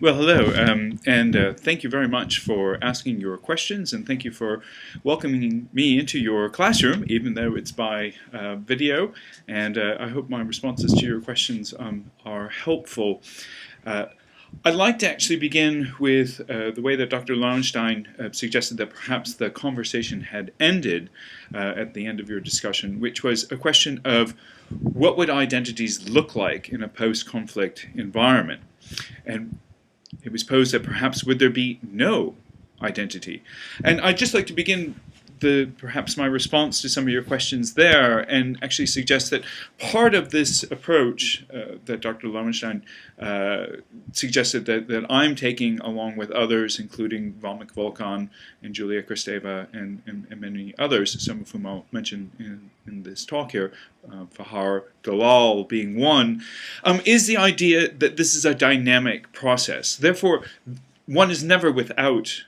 Well, hello, and thank you very much for asking your questions, and thank you for welcoming me into your classroom, even though it's by video. And I hope my responses to your questions are helpful. Uh, I'd like to actually begin with the way that Dr. Lowenstein suggested that perhaps the conversation had ended at the end of your discussion, which was a question of what would identities look like in a post-conflict environment. And it was posed that perhaps would there be no identity? And I'd just like to begin perhaps my response to some of your questions there and actually suggest that part of this approach that Dr. Lowenstein suggested that I'm taking along with others, including Valmik Volkan and Julia Kristeva and many others, some of whom I'll mention in this talk here, Fahar Dalal being one, is the idea that this is a dynamic process. Therefore, one is never without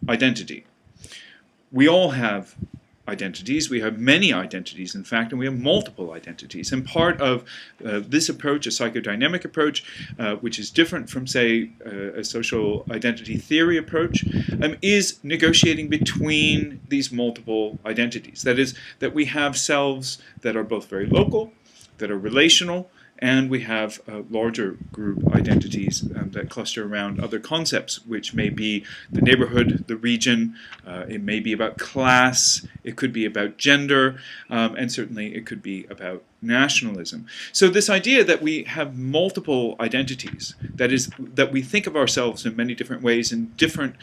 identity. We all have identities. We have many identities, in fact, and we have multiple identities. And part of this approach, a psychodynamic approach, which is different from, say, a social identity theory approach, is negotiating between these multiple identities. That is, that we have selves that are both very local, that are relational, and we have larger group identities that cluster around other concepts, which may be the neighborhood, the region, it may be about class, it could be about gender, and certainly it could be about nationalism. So this idea that we have multiple identities, that is, that we think of ourselves in many different ways in different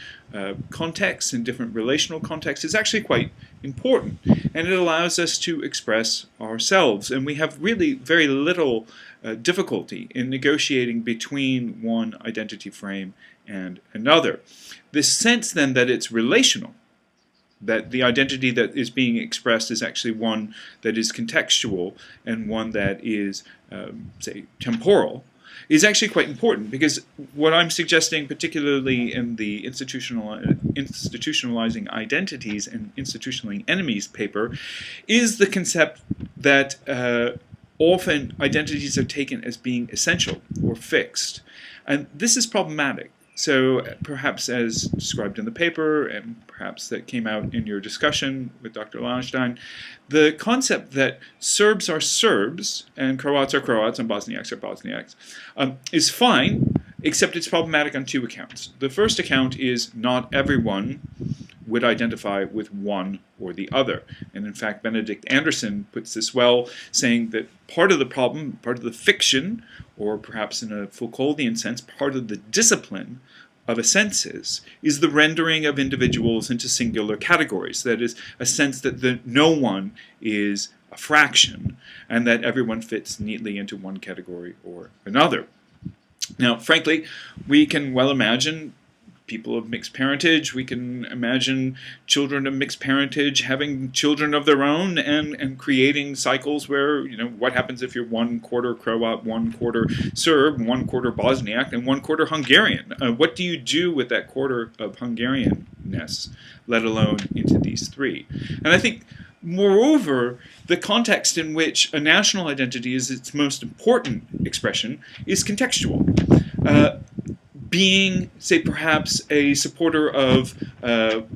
contexts, in different relational contexts, is actually quite important. And it allows us to express ourselves. And we have really very little difficulty in negotiating between one identity frame and another. This sense then that it's relational, that the identity that is being expressed is actually one that is contextual and one that is, say, temporal, is actually quite important, because what I'm suggesting, particularly in the institutionalizing identities and institutionalizing enemies paper, is the concept that often identities are taken as being essential or fixed. And this is problematic. So perhaps as described in the paper, and perhaps that came out in your discussion with Dr. Lowenstein, the concept that Serbs are Serbs and Croats are Croats and Bosniaks are Bosniaks is fine, except it's problematic on two accounts. The first account is not everyone would identify with one or the other. And in fact, Benedict Anderson puts this well, saying that part of the problem, part of the fiction, or perhaps in a Foucauldian sense, part of the discipline of a sense is the rendering of individuals into singular categories. That is, a sense that no one is a fraction, and that everyone fits neatly into one category or another. Now, frankly, we can well imagine people of mixed parentage. We can imagine children of mixed parentage having children of their own and creating cycles where, what happens if you're 1/4 Croat, 1/4 Serb, 1/4 Bosniak, and 1/4 Hungarian? What do you do with that quarter of Hungarianness, let alone into these three? And I think, moreover, the context in which a national identity is its most important expression is contextual. Being, say, perhaps a supporter of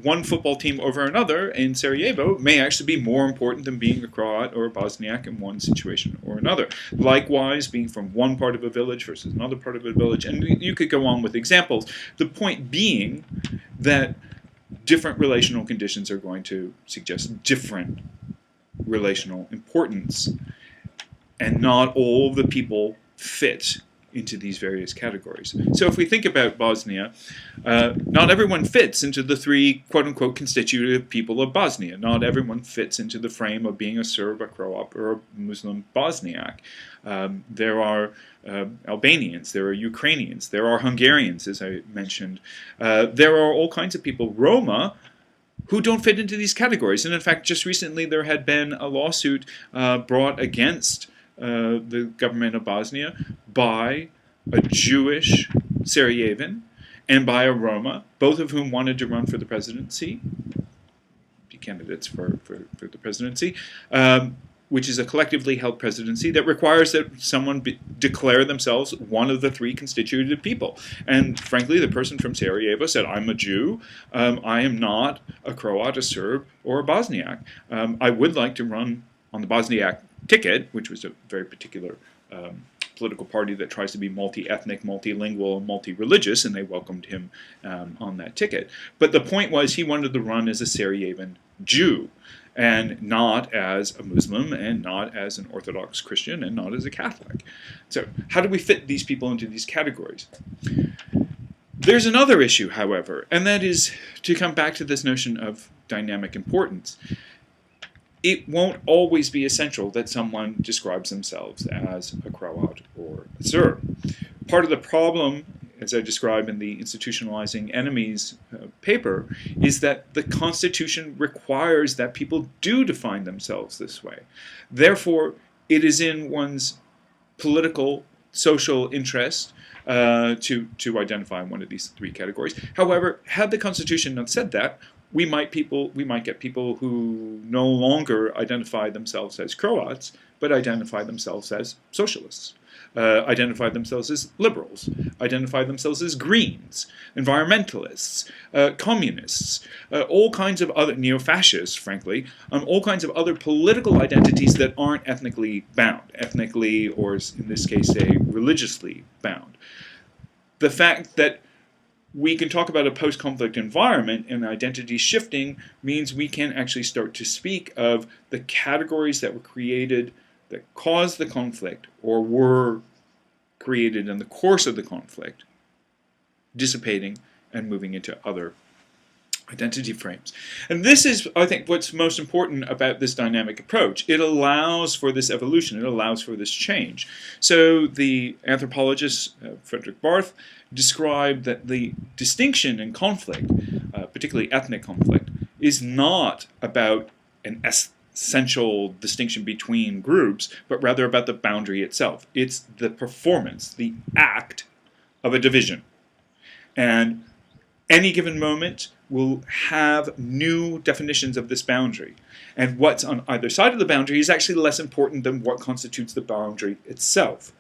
one football team over another in Sarajevo may actually be more important than being a Croat or a Bosniak in one situation or another. Likewise, being from one part of a village versus another part of a village, and you could go on with examples. The point being that different relational conditions are going to suggest different relational importance, and not all of the people fit into these various categories. So if we think about Bosnia, not everyone fits into the three quote-unquote constitutive people of Bosnia. Not everyone fits into the frame of being a Serb, a Croat, or a Muslim Bosniak. There are Albanians, there are Ukrainians, there are Hungarians, as I mentioned. There are all kinds of people, Roma, who don't fit into these categories. And in fact, just recently there had been a lawsuit brought against the government of Bosnia by a Jewish Sarajevan and by a Roma, both of whom wanted to run for the presidency, be candidates for the presidency. which is a collectively held presidency that requires that someone declare themselves one of the three constitutive people. And frankly, the person from Sarajevo said, I'm a Jew, I am not a Croat, a Serb, or a Bosniak. I would like to run on the Bosniak ticket, which was a very particular political party that tries to be multi-ethnic, multilingual, multi-religious, and they welcomed him on that ticket. But the point was he wanted to run as a Sarajevan Jew, and not as a Muslim, and not as an Orthodox Christian, and not as a Catholic. So how do we fit these people into these categories? There's another issue, however, and that is to come back to this notion of dynamic importance. It won't always be essential that someone describes themselves as a Croat or a Serb. Part of the problem, as I describe in the Institutionalizing Enemies paper, is that the Constitution requires that people do define themselves this way. Therefore, it is in one's political, social interest to identify one of these three categories. However, had the Constitution not said that, we might get people who no longer identify themselves as Croats, but identify themselves as socialists, identify themselves as liberals, identify themselves as Greens, environmentalists, communists, all kinds of other neo-fascists, frankly, all kinds of other political identities that aren't ethnically bound, ethnically or in this case, say, religiously bound. The fact that we can talk about a post-conflict environment and identity shifting means we can actually start to speak of the categories that were created that caused the conflict or were created in the course of the conflict dissipating and moving into other identity frames. And this is, I think, what's most important about this dynamic approach. It allows for this evolution. It allows for this change. So the anthropologist Fredrik Barth described that the distinction in conflict, particularly ethnic conflict, is not about an essential distinction between groups, but rather about the boundary itself. It's the performance, the act of a division. And any given moment will have new definitions of this boundary. And what's on either side of the boundary is actually less important than what constitutes the boundary itself.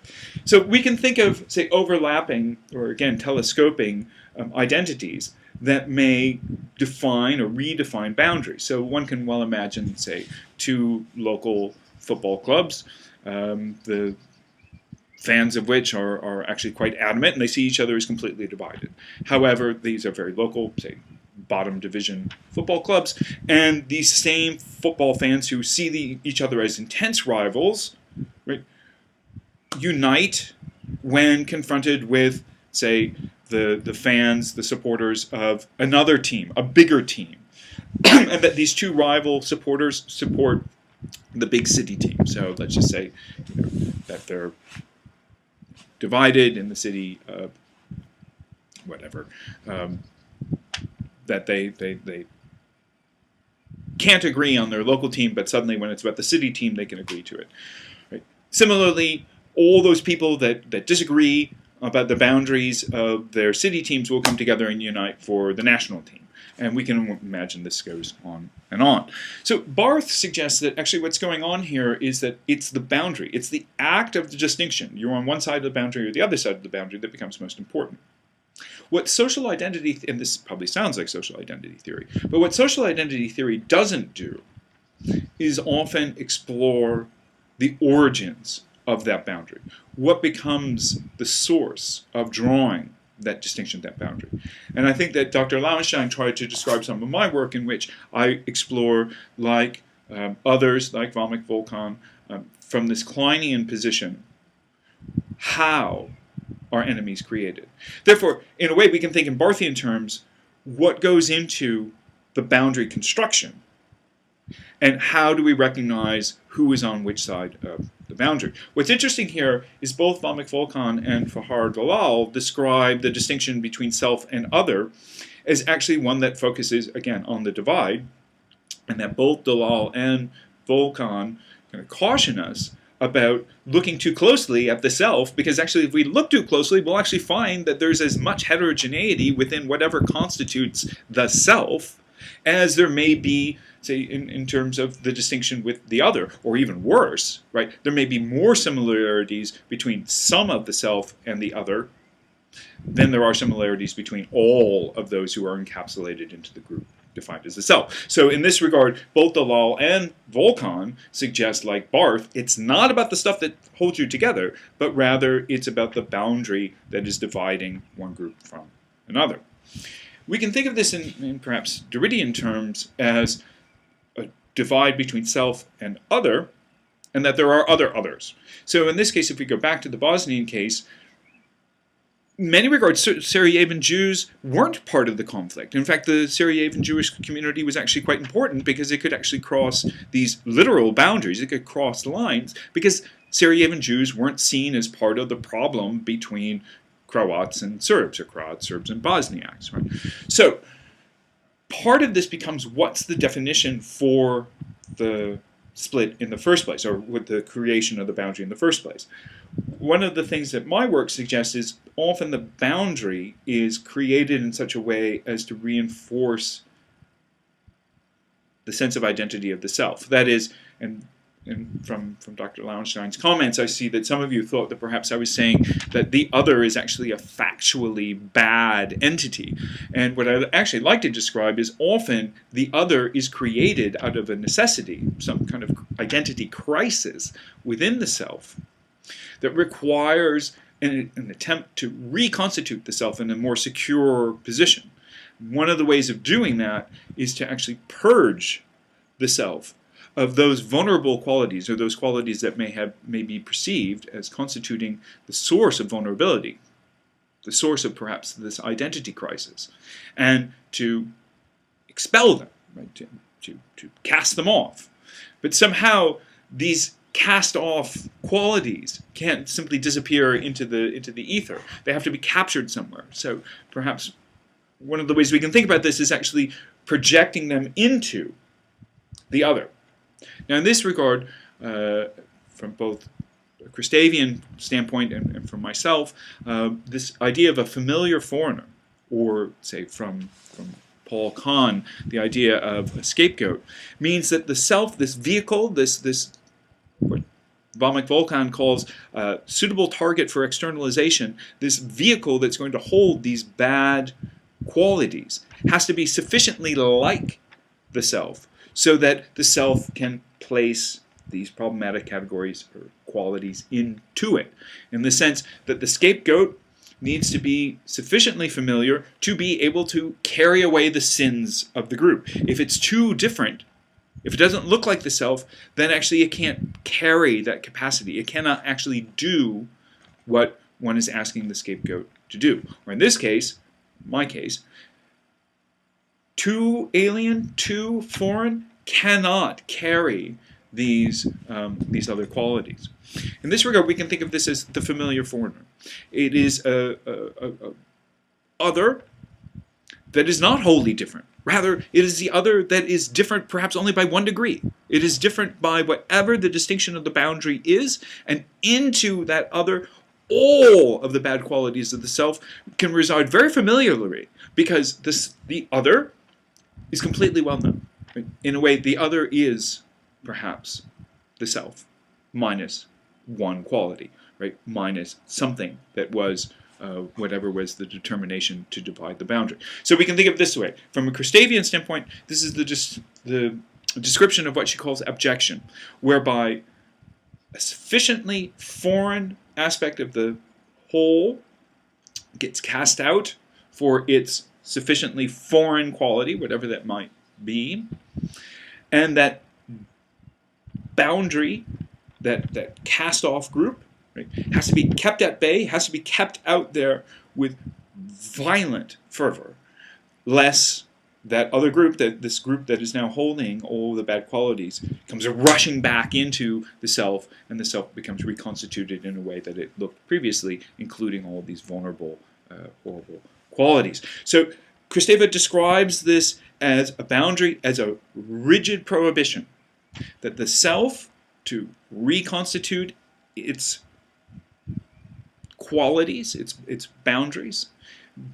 So we can think of, say, overlapping, or again, telescoping identities that may define or redefine boundaries. So one can well imagine, say, two local football clubs, the fans of which are actually quite adamant, and they see each other as completely divided. However, these are very local, say, bottom division football clubs, and these same football fans who see each other as intense rivals, right, unite when confronted with, say, the fans, the supporters of another team, a bigger team, and that these two rival supporters support the big city team. So let's just say that they're divided in the city of whatever, that they can't agree on their local team, but suddenly when it's about the city team, they can agree to it. Right? Similarly, all those people that disagree about the boundaries of their city teams will come together and unite for the national team. And we can imagine this goes on and on. So Barth suggests that actually what's going on here is that it's the boundary. It's the act of the distinction. You're on one side of the boundary or the other side of the boundary that becomes most important. What social identity, and this probably sounds like social identity theory, but what social identity theory doesn't do is often explore the origins of that boundary. What becomes the source of drawing that distinction, that boundary. And I think that Dr. Lauenstein tried to describe some of my work in which I explore, like others, like Valmik Volkan, from this Kleinian position, how are enemies created. Therefore, in a way, we can think in Barthian terms, what goes into the boundary construction, and how do we recognize who is on which side of the boundary. What's interesting here is both Valmik Volkan and Fahar Dalal describe the distinction between self and other as actually one that focuses, again, on the divide, and that both Dalal and Volkan kind of caution us about looking too closely at the self, because actually if we look too closely, we'll actually find that there's as much heterogeneity within whatever constitutes the self as there may be say, in terms of the distinction with the other, or even worse, right? There may be more similarities between some of the self and the other than there are similarities between all of those who are encapsulated into the group defined as the self. So in this regard, both Dalal and Volkan suggest, like Barth, it's not about the stuff that holds you together, but rather it's about the boundary that is dividing one group from another. We can think of this in perhaps Derridian terms as a divide between self and other, and that there are other others. So in this case, if we go back to the Bosnian case, in many regards, Sarajevan Jews weren't part of the conflict. In fact, the Sarajevan Jewish community was actually quite important because it could actually cross these literal boundaries. It could cross lines because Sarajevan Jews weren't seen as part of the problem between Croats and Serbs, or Croats, Serbs, and Bosniaks. Right? So part of this becomes, what's the definition for the split in the first place, or with the creation of the boundary in the first place? One of the things that my work suggests is often the boundary is created in such a way as to reinforce the sense of identity of the self. That is, and from Dr. Lauenstein's comments, I see that some of you thought that perhaps I was saying that the other is actually a factually bad entity. And what I actually like to describe is often the other is created out of a necessity, some kind of identity crisis within the self that requires an attempt to reconstitute the self in a more secure position. One of the ways of doing that is to actually purge the self of those vulnerable qualities, or those qualities that may be perceived as constituting the source of vulnerability, the source of perhaps this identity crisis, and to expel them, right? to cast them off. But somehow these cast off qualities can't simply disappear into the ether. They have to be captured somewhere. So perhaps one of the ways we can think about this is actually projecting them into the other. Now, in this regard, from both a Christavian standpoint and from myself, this idea of a familiar foreigner, or say from Paul Kahn, the idea of a scapegoat, means that the self, this vehicle, this what Valmik Volkan calls a suitable target for externalization, this vehicle that's going to hold these bad qualities, has to be sufficiently like the self so that the self can place these problematic categories or qualities into it, in the sense that the scapegoat needs to be sufficiently familiar to be able to carry away the sins of the group. If it's too different, if it doesn't look like the self, then actually it can't carry that capacity. It cannot actually do what one is asking the scapegoat to do. Or in this case, my case, too alien, too foreign, cannot carry these other qualities. In this regard, we can think of this as the familiar foreigner. It is a other that is not wholly different. Rather, it is the other that is different perhaps only by 1 degree. It is different by whatever the distinction of the boundary is, and into that other, all of the bad qualities of the self can reside very familiarly, because the other is completely well known. Right? In a way, the other is perhaps the self minus one quality, right? Minus something that was whatever was the determination to divide the boundary. So we can think of it this way. From a Christavian standpoint, this is the description of what she calls abjection, whereby a sufficiently foreign aspect of the whole gets cast out for its sufficiently foreign quality, whatever that might be, and that boundary, that cast-off group, right, has to be kept at bay, has to be kept out there with violent fervor, lest that other group, this group that is now holding all the bad qualities, comes rushing back into the self, and the self becomes reconstituted in a way that it looked previously, including all of these vulnerable, horrible qualities. So Kristeva describes this as a boundary, as a rigid prohibition, that the self, to reconstitute its qualities, its boundaries,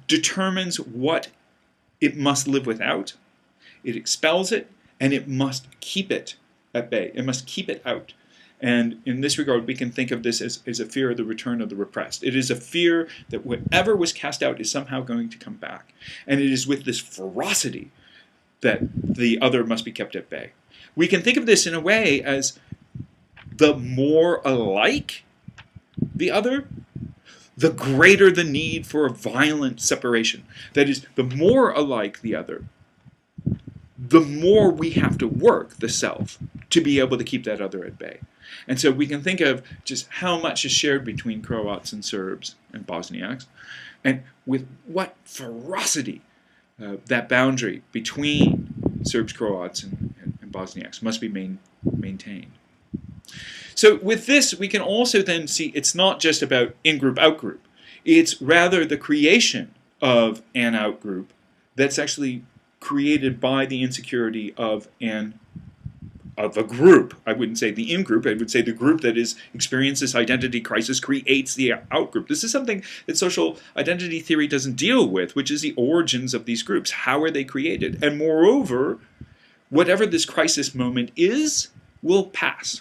determines what it must live without. It expels it, and it must keep it at bay. It must keep it out. And in this regard, we can think of this as a fear of the return of the repressed. It is a fear that whatever was cast out is somehow going to come back. And it is with this ferocity that the other must be kept at bay. We can think of this in a way as the more alike the other, the greater the need for a violent separation. That is, the more alike the other, the more we have to work the self to be able to keep that other at bay. And so we can think of just how much is shared between Croats and Serbs and Bosniaks, and with what ferocity that boundary between Serbs, Croats, and Bosniaks must be maintained. So with this, we can also then see it's not just about in-group, out-group. It's rather the creation of an out-group that's actually created by the insecurity of a group. I wouldn't say the in-group, I would say the group that experiences identity crisis creates the out-group. This is something that social identity theory doesn't deal with, which is the origins of these groups. How are they created? And moreover, whatever this crisis moment is, will pass.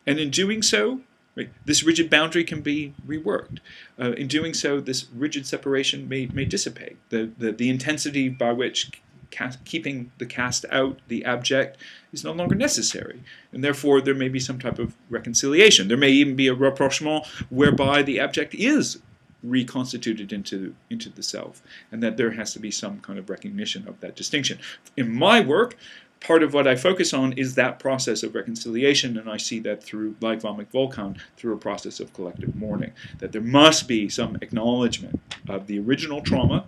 And in doing so, right, this rigid boundary can be reworked. In doing so, this rigid separation may dissipate. The intensity by which keeping the cast out, the abject, is no longer necessary. And therefore, there may be some type of reconciliation. There may even be a rapprochement whereby the abject is reconstituted into the self, and that there has to be some kind of recognition of that distinction. In my work, part of what I focus on is that process of reconciliation, and I see that through, like Vamik Volkan, through a process of collective mourning, that there must be some acknowledgement of the original trauma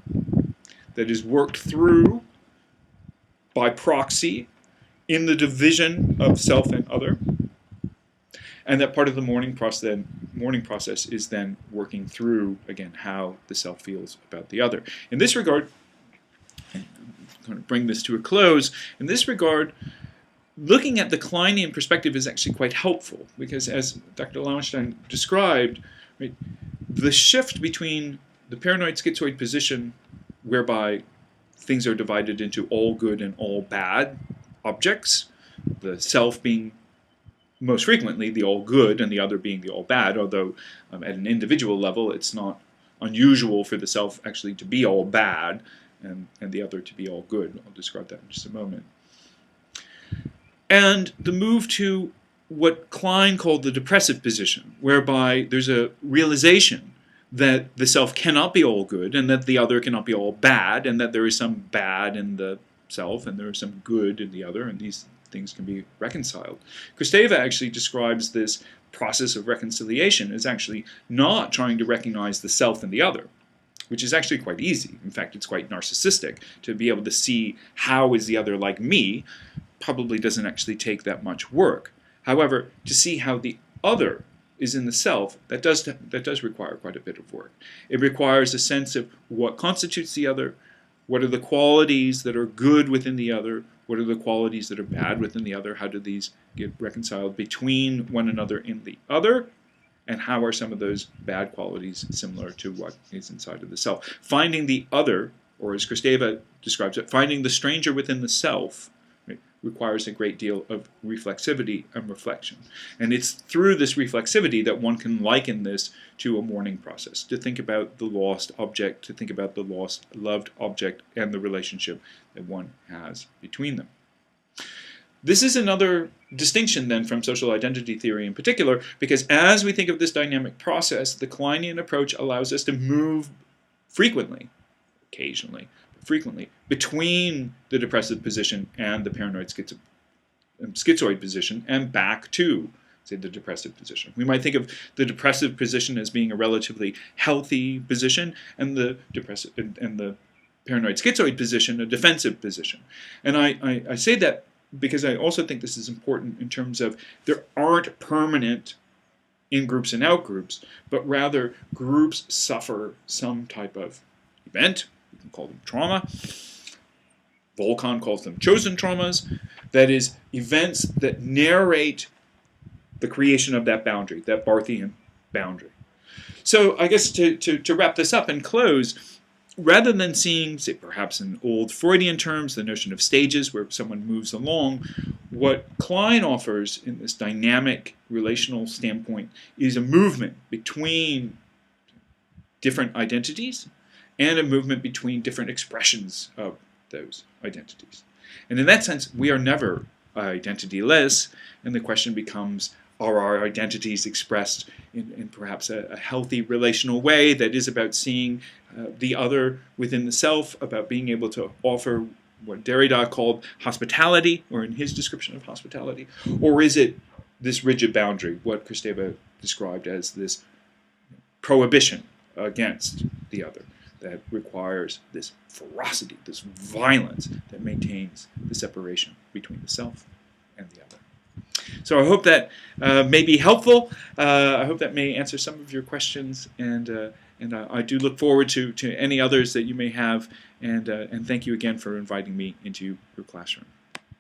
that is worked through by proxy in the division of self and other, and that part of the mourning process is then working through, again, how the self feels about the other. In this regard, I'm going to bring this to a close. In this regard, looking at the Kleinian perspective is actually quite helpful, because as Dr. Lauenstein described, right, the shift between the paranoid schizoid position, whereby things are divided into all good and all bad objects, the self being most frequently the all good and the other being the all bad, although at an individual level it's not unusual for the self actually to be all bad and the other to be all good. I'll describe that in just a moment. And the move to what Klein called the depressive position, whereby there's a realization that the self cannot be all good and that the other cannot be all bad, and that there is some bad in the self and there is some good in the other, and these things can be reconciled. Kristeva actually describes this process of reconciliation as actually not trying to recognize the self and the other, which is actually quite easy. In fact, it's quite narcissistic to be able to see how is the other like me. Probably doesn't actually take that much work. However, to see how the other is in the self, that does require quite a bit of work. It requires a sense of what constitutes the other, what are the qualities that are good within the other, what are the qualities that are bad within the other, how do these get reconciled between one another in the other, and how are some of those bad qualities similar to what is inside of the self. Finding the other, or as Kristeva describes it, finding the stranger within the self, requires a great deal of reflexivity and reflection. And it's through this reflexivity that one can liken this to a mourning process, to think about the lost object, to think about the lost loved object and the relationship that one has between them. This is another distinction then from social identity theory in particular, because as we think of this dynamic process, the Kleinian approach allows us to move frequently, occasionally, frequently, between the depressive position and the paranoid schizoid position and back to, say, the depressive position. We might think of the depressive position as being a relatively healthy position and the paranoid schizoid position a defensive position. And I say that because I also think this is important in terms of there aren't permanent in-groups and out-groups, but rather groups suffer some type of event. We can call them trauma. Volkan calls them chosen traumas. That is, events that narrate the creation of that boundary, that Barthian boundary. So I guess to wrap this up and close, rather than seeing, say, perhaps in old Freudian terms, the notion of stages where someone moves along, what Klein offers in this dynamic relational standpoint is a movement between different identities and a movement between different expressions of those identities. And in that sense, we are never identityless, and the question becomes, are our identities expressed in perhaps a healthy relational way that is about seeing the other within the self, about being able to offer what Derrida called hospitality, or in his description of hospitality, or is it this rigid boundary, what Kristeva described as this prohibition against the other, that requires this ferocity, this violence that maintains the separation between the self and the other. So I hope that may be helpful. I hope that may answer some of your questions, and I do look forward to any others that you may have, and thank you again for inviting me into your classroom.